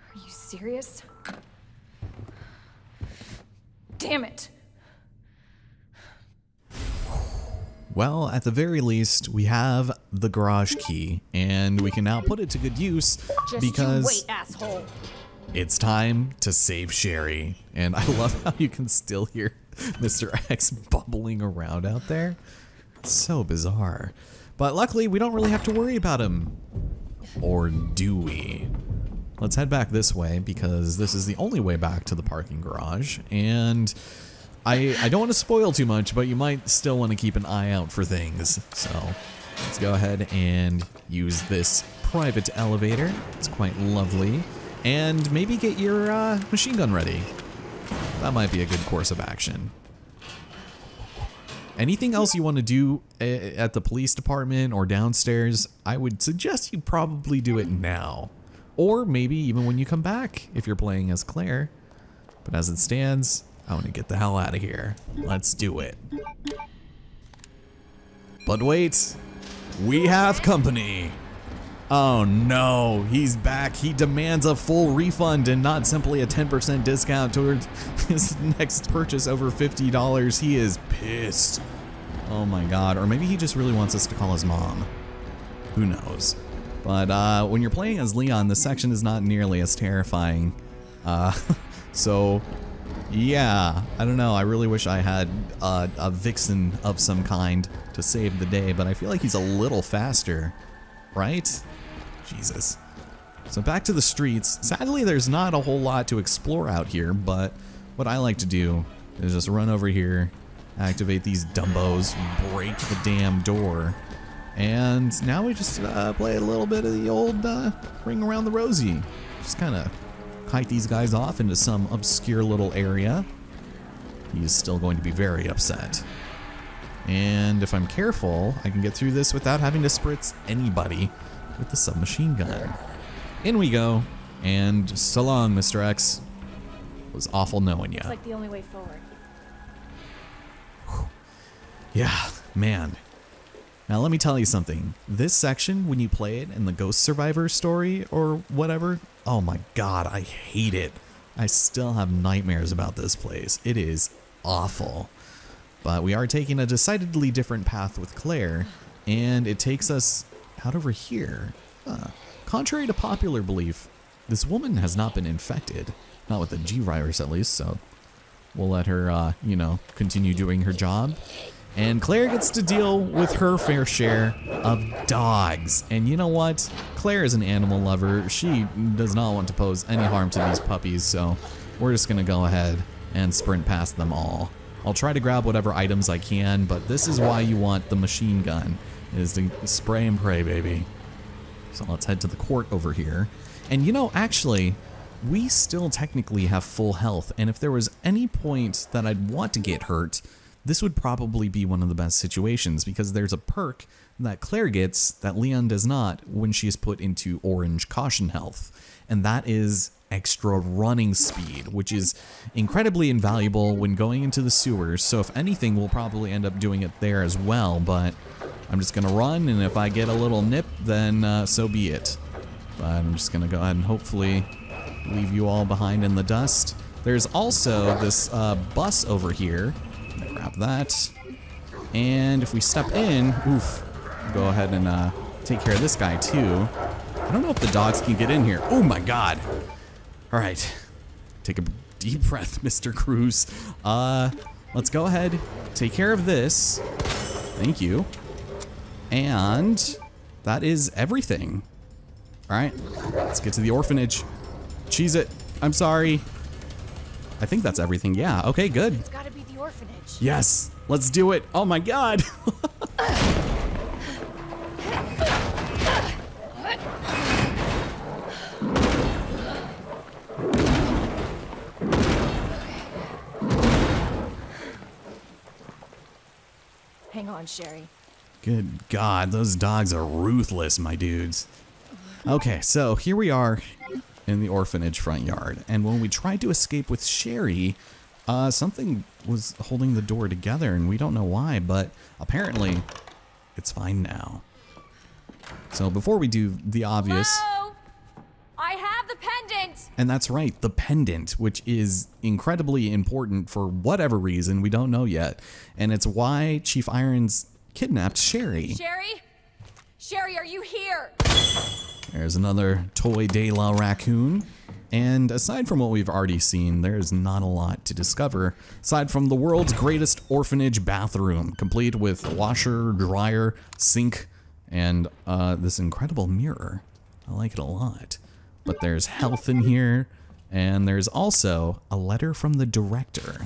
Are you serious? Damn it. Well, at the very least, we have the garage key, and we can now put it to good use because Just you wait, asshole. it's time to save Sherry. And I love how you can still hear Mr. X bubbling around out there. It's so bizarre. But luckily, we don't really have to worry about him. Or do we? Let's head back this way because this is the only way back to the parking garage. And I don't want to spoil too much, but you might still want to keep an eye out for things. So let's go ahead and use this private elevator. It's quite lovely. And maybe get your machine gun ready. That might be a good course of action. Anything else you want to do at the police department or downstairs, I would suggest you probably do it now. Or maybe even when you come back, if you're playing as Claire. But as it stands, I want to get the hell out of here. Let's do it. But wait, we have company. Oh no, he's back. He demands a full refund and not simply a 10% discount towards his next purchase over $50. He is pissed. Oh my god, or maybe he just really wants us to call his mom. Who knows? But when you're playing as Leon, this section is not nearly as terrifying. So yeah, I don't know. I really wish I had a vixen of some kind to save the day, but I feel like he's a little faster, right? Jesus. So back to the streets. Sadly, there's not a whole lot to explore out here, but what I like to do is just run over here, activate these dumbos, break the damn door, and now we just play a little bit of the old Ring Around the Rosie. Just kind of kite these guys off into some obscure little area. He's still going to be very upset. And if I'm careful, I can get through this without having to spritz anybody with the submachine gun. In we go, and so long, Mr. X. It was awful knowing you. It's like the only way forward. Yeah, man. Now let me tell you something. This section, when you play it in the Ghost Survivor story or whatever, oh my god, I hate it. I still have nightmares about this place. It is awful. But we are taking a decidedly different path with Claire, and it takes us out over here. Contrary to popular belief, this woman has not been infected. Not with the G virus at least, so we'll let her, you know, continue doing her job. And Claire gets to deal with her fair share of dogs. And you know what? Claire is an animal lover. She does not want to pose any harm to these puppies, so we're just gonna go ahead and sprint past them all. I'll try to grab whatever items I can, but this is why you want the machine gun, is to spray and pray, baby. So let's head to the court over here. And you know, actually, we still technically have full health, and if there was any point that I'd want to get hurt, this would probably be one of the best situations, because there's a perk that Claire gets that Leon does not when she is put into orange caution health, and that is extra running speed, which is incredibly invaluable when going into the sewers. So if anything, we'll probably end up doing it there as well, but I'm just gonna run, and if I get a little nip, then so be it. But I'm just gonna go ahead and hopefully leave you all behind in the dust. There's also this bus over here. Grab that, and if we step in, oof, go ahead and take care of this guy too. I don't know if the dogs can get in here. Oh my god. All right, take a deep breath, Mr. Cruz. Let's go ahead, take care of this. Thank you. And that is everything. All right, let's get to the orphanage. Cheese it. I'm sorry. I think that's everything. Yeah, okay, good. It's gotta be the orphanage. Yes, let's do it. Oh my god. Hang on, Sherry. Good god, those dogs are ruthless, my dudes. Okay, so here we are in the orphanage front yard, and when we tried to escape with Sherry, something was holding the door together, and we don't know why, but apparently it's fine now. So before we do the obvious... Hello? I have the pet pendant! And that's right, the pendant, which is incredibly important for whatever reason, we don't know yet. And it's why Chief Irons kidnapped Sherry. Sherry? Sherry, are you here? There's another toy De La raccoon. And aside from what we've already seen, there's not a lot to discover, aside from the world's greatest orphanage bathroom, complete with washer, dryer, sink, and this incredible mirror. I like it a lot. But there's health in here, and there's also a letter from the director.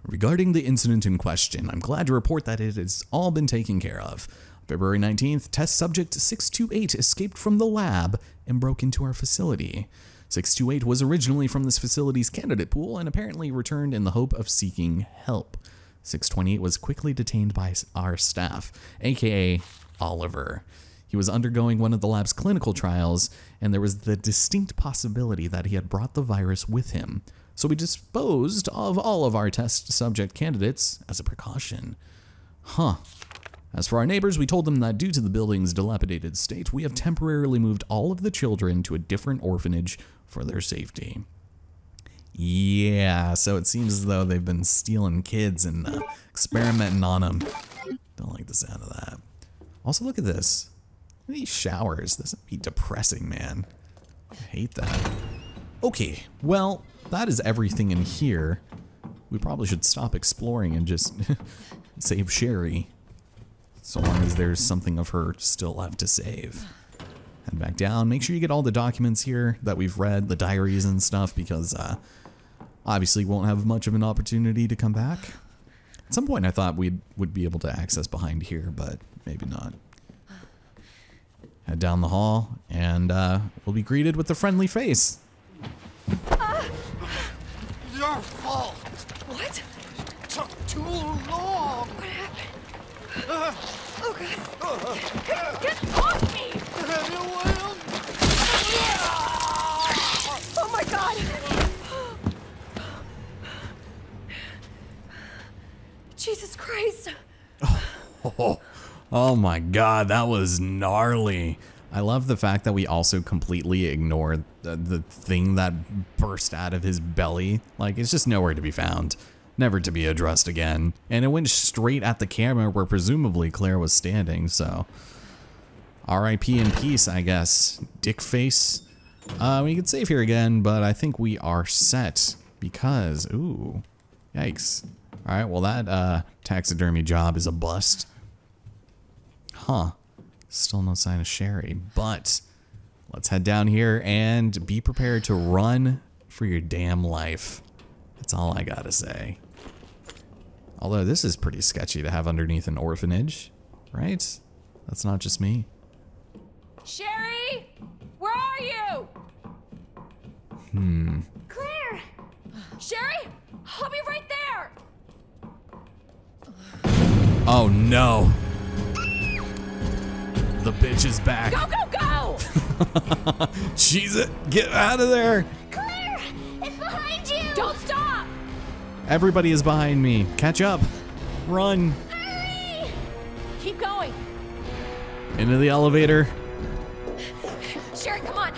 Regarding the incident in question, I'm glad to report that it has all been taken care of. February 19th, test subject 628 escaped from the lab and broke into our facility. 628 was originally from this facility's candidate pool and apparently returned in the hope of seeking help. 628 was quickly detained by our staff, aka Oliver. He was undergoing one of the lab's clinical trials, and there was the distinct possibility that he had brought the virus with him. So we disposed of all of our test subject candidates as a precaution. Huh. As for our neighbors, we told them that due to the building's dilapidated state, we have temporarily moved all of the children to a different orphanage for their safety. Yeah, so it seems as though they've been stealing kids and experimenting on them. Don't like the sound of that. Also, look at this. Look at these showers. This would be depressing, man. I hate that. Okay, well, that is everything in here. We probably should stop exploring and just save Sherry. So long as there's something of her still left to save. Head back down. Make sure you get all the documents here that we've read, the diaries and stuff, because obviously won't have much of an opportunity to come back. At some point I thought we would be able to access behind here, but maybe not. Head down the hall, and we'll be greeted with a friendly face. Your fault. What? Took too long. What happened? Oh, God. Get off me! Oh, my God! Jesus Christ! Oh my God, that was gnarly. I love the fact that we also completely ignored the thing that burst out of his belly. Like, it's just nowhere to be found. Never to be addressed again. And it went straight at the camera where presumably Claire was standing, so. R.I.P. in peace, I guess. Dick face. We can save here again, but I think we are set because, ooh, yikes. All right, well that taxidermy job is a bust. Huh. Still no sign of Sherry, but let's head down here and be prepared to run for your damn life. That's all I gotta say. Although this is pretty sketchy to have underneath an orphanage, right? That's not just me. Sherry? Where are you? Claire! Sherry? I'll be right there! Oh no. The bitch is back. Go, go, go! Jesus, get out of there. Claire! It's behind you! Don't stop! Everybody is behind me. Catch up. Run. Hurry! Keep going. Into the elevator. Sherry, come on.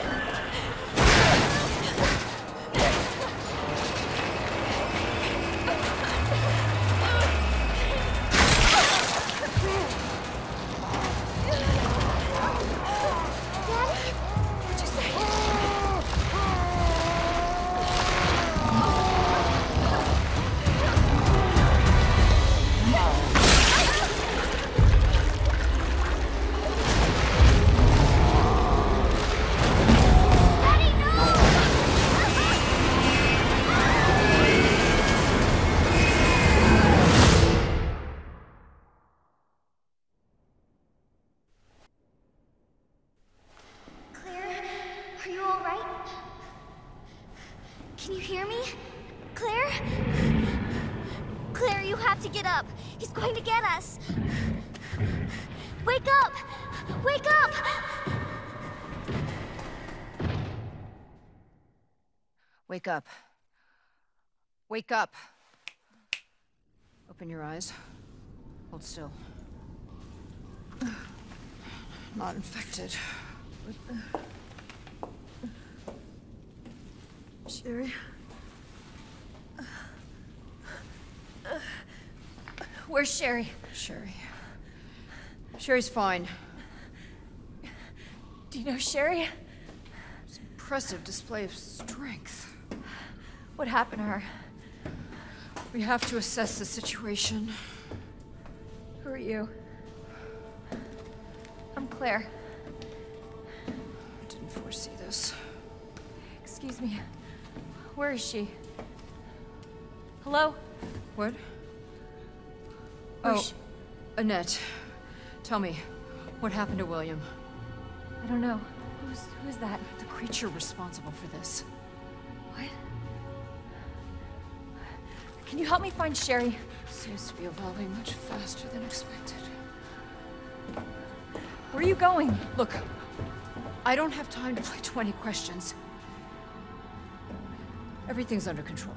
Are you all right? Can you hear me? Claire? Claire, you have to get up. He's going to get us. Wake up! Wake up! Wake up. Wake up. Open your eyes. Hold still. Not infected. Sherry? Where's Sherry? Sherry's fine. Do you know Sherry? It's an impressive display of strength. What happened to her? We have to assess the situation. Who are you? I'm Claire. I didn't foresee this. Excuse me. Where is she? Hello? What? Where's Oh, she? Annette. Tell me, what happened to William? I don't know. Who's that? The creature responsible for this. What? Can you help me find Sherry? Seems to be evolving much faster than expected. Where are you going? Look, I don't have time to play 20 questions. Everything's under control.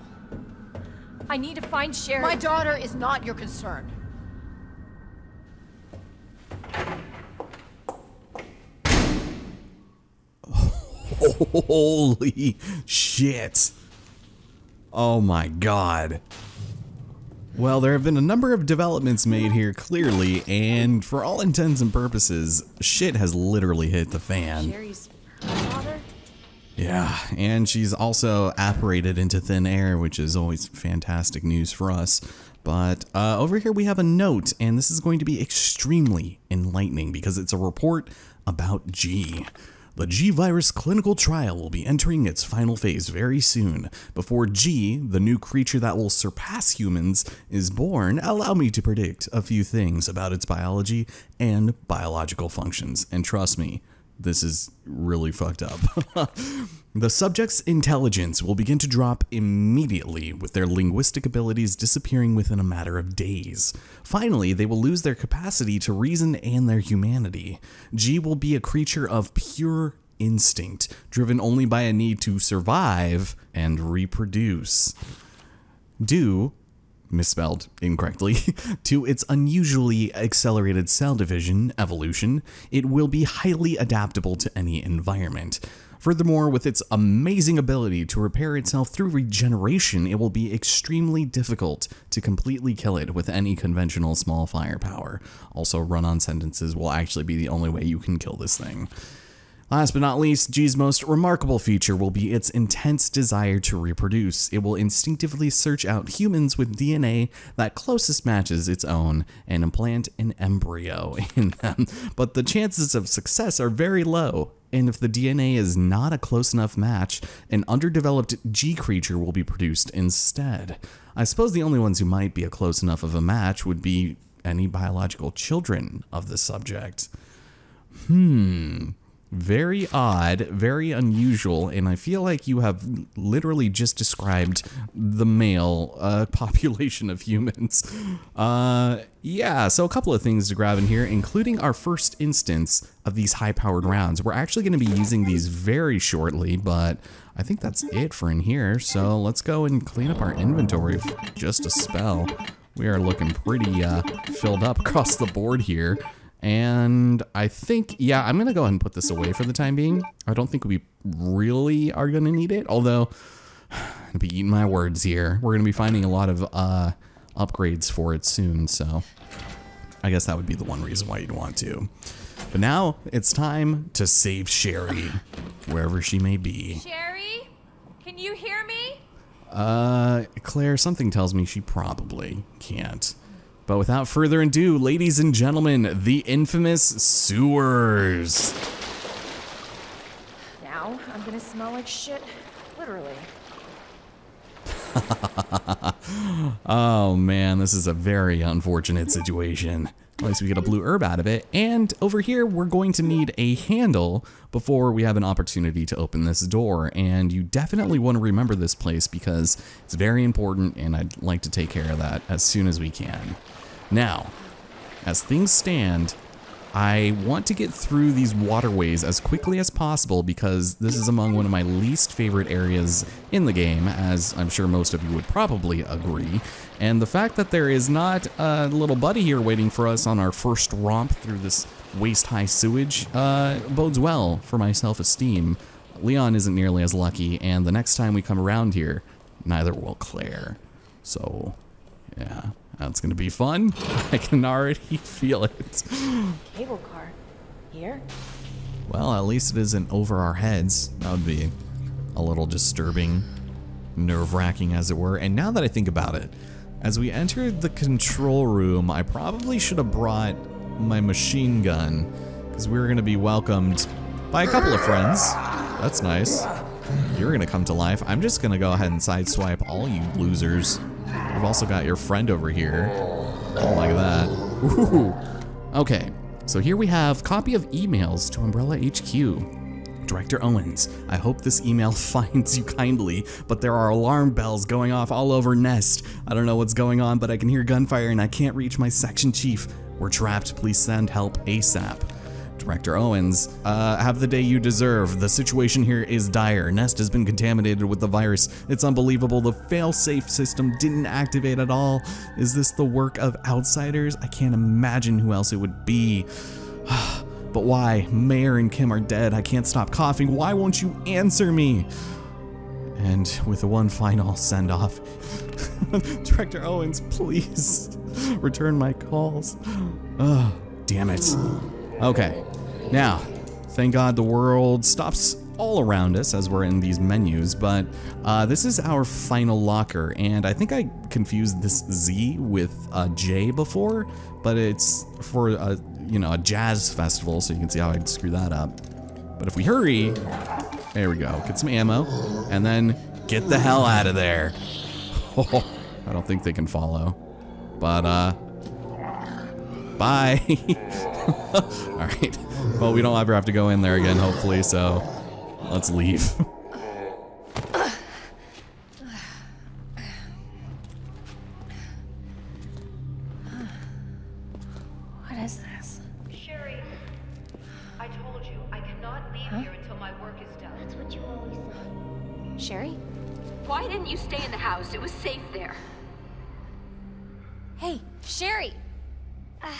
I need to find Sherry. My daughter is not your concern. Holy shit. Oh my god. Well, there have been a number of developments made here, clearly, and for all intents and purposes, shit has literally hit the fan. Sherry's father? Yeah, and she's also apparated into thin air, which is always fantastic news for us. But over here we have a note, and this is going to be extremely enlightening because it's a report about G. The G virus clinical trial will be entering its final phase very soon. Before G, the new creature that will surpass humans, is born, allow me to predict a few things about its biology and biological functions. And trust me, this is really fucked up. The subject's intelligence will begin to drop immediately, with their linguistic abilities disappearing within a matter of days. Finally, they will lose their capacity to reason and their humanity. G will be a creature of pure instinct, driven only by a need to survive and reproduce. Due, misspelled incorrectly, to its unusually accelerated cell division evolution, it will be highly adaptable to any environment. Furthermore, with its amazing ability to repair itself through regeneration, it will be extremely difficult to completely kill it with any conventional small firepower. Also, run-on sentences will actually be the only way you can kill this thing. Last but not least, G's most remarkable feature will be its intense desire to reproduce. It will instinctively search out humans with DNA that closest matches its own and implant an embryo in them. But the chances of success are very low, and if the DNA is not a close enough match, an underdeveloped G creature will be produced instead. I suppose the only ones who might be a close enough of a match would be any biological children of the subject. Very odd, very unusual, and I feel like you have literally just described the male population of humans. Yeah, so a couple of things to grab in here, including our first instance of these high-powered rounds. We're actually going to be using these very shortly, but I think that's it for in here, so let's go and clean up our inventory for just a spell. We are looking pretty filled up across the board here. And I think, yeah, I'm going to go ahead and put this away for the time being. I don't think we really are going to need it, although I'm going to be eating my words here. We're going to be finding a lot of upgrades for it soon, so I guess that would be the one reason why you'd want to. But now it's time to save Sherry, wherever she may be. Sherry? Can you hear me? Claire, something tells me she probably can't. But without further ado, ladies and gentlemen, the infamous sewers. Now I'm gonna smell like shit, literally. Oh man, this is a very unfortunate situation. At least we get a blue herb out of it. And over here, we're going to need a handle before we have an opportunity to open this door. And you definitely want to remember this place because it's very important and I'd like to take care of that as soon as we can. Now, as things stand, I want to get through these waterways as quickly as possible because this is among one of my least favorite areas in the game, as I'm sure most of you would probably agree. And the fact that there is not a little buddy here waiting for us on our first romp through this waist-high sewage bodes well for my self-esteem. Leon isn't nearly as lucky, and the next time we come around here, neither will Claire. So, yeah, that's gonna be fun. I can already feel it. Cable car. Here? Well, at least it isn't over our heads. That would be a little disturbing, nerve-wracking as it were. And now that I think about it, as we entered the control room, I probably should have brought my machine gun, because we were gonna be welcomed by a couple of friends. That's nice. You're gonna come to life. I'm just gonna go ahead and sideswipe all you losers. We've also got your friend over here. I don't like that. Ooh. Okay, so here we have copy of emails to Umbrella HQ. Director Owens, I hope this email finds you kindly, but there are alarm bells going off all over Nest. I don't know what's going on, but I can hear gunfire and I can't reach my section chief. We're trapped. Please send help ASAP. Director Owens, have the day you deserve. The situation here is dire. Nest has been contaminated with the virus. It's unbelievable. The fail-safe system didn't activate at all. Is this the work of outsiders? I can't imagine who else it would be. But why? Mayor and Kim are dead. I can't stop coughing. Why won't you answer me? And with one final send-off, Director Owens, please return my calls. Oh, damn it. Okay, now, thank God the world stops all around us as we're in these menus, but this is our final locker, and I think I confused this Z with a J before, but it's for a, you know, a jazz festival, so you can see how I'd screw that up. But if we hurry, there we go, get some ammo, and then get the hell out of there. Oh, I don't think they can follow, but bye. All right. Well, we don't ever have to go in there again, hopefully, so let's leave. What is this? Sherry, I told you, I cannot leave here until my work is done. That's what you always say. Sherry? Why didn't you stay in the house? It was safe there. Hey, Sherry! I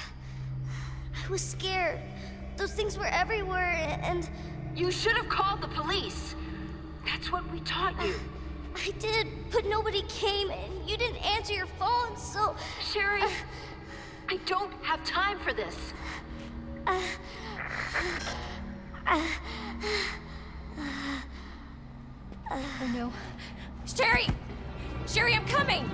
was scared. Those things were everywhere, and You should have called the police. That's what we taught you. I did, but nobody came, and you didn't answer your phone, so... Sherry, I don't have time for this. Oh no. Sherry! Sherry, I'm coming!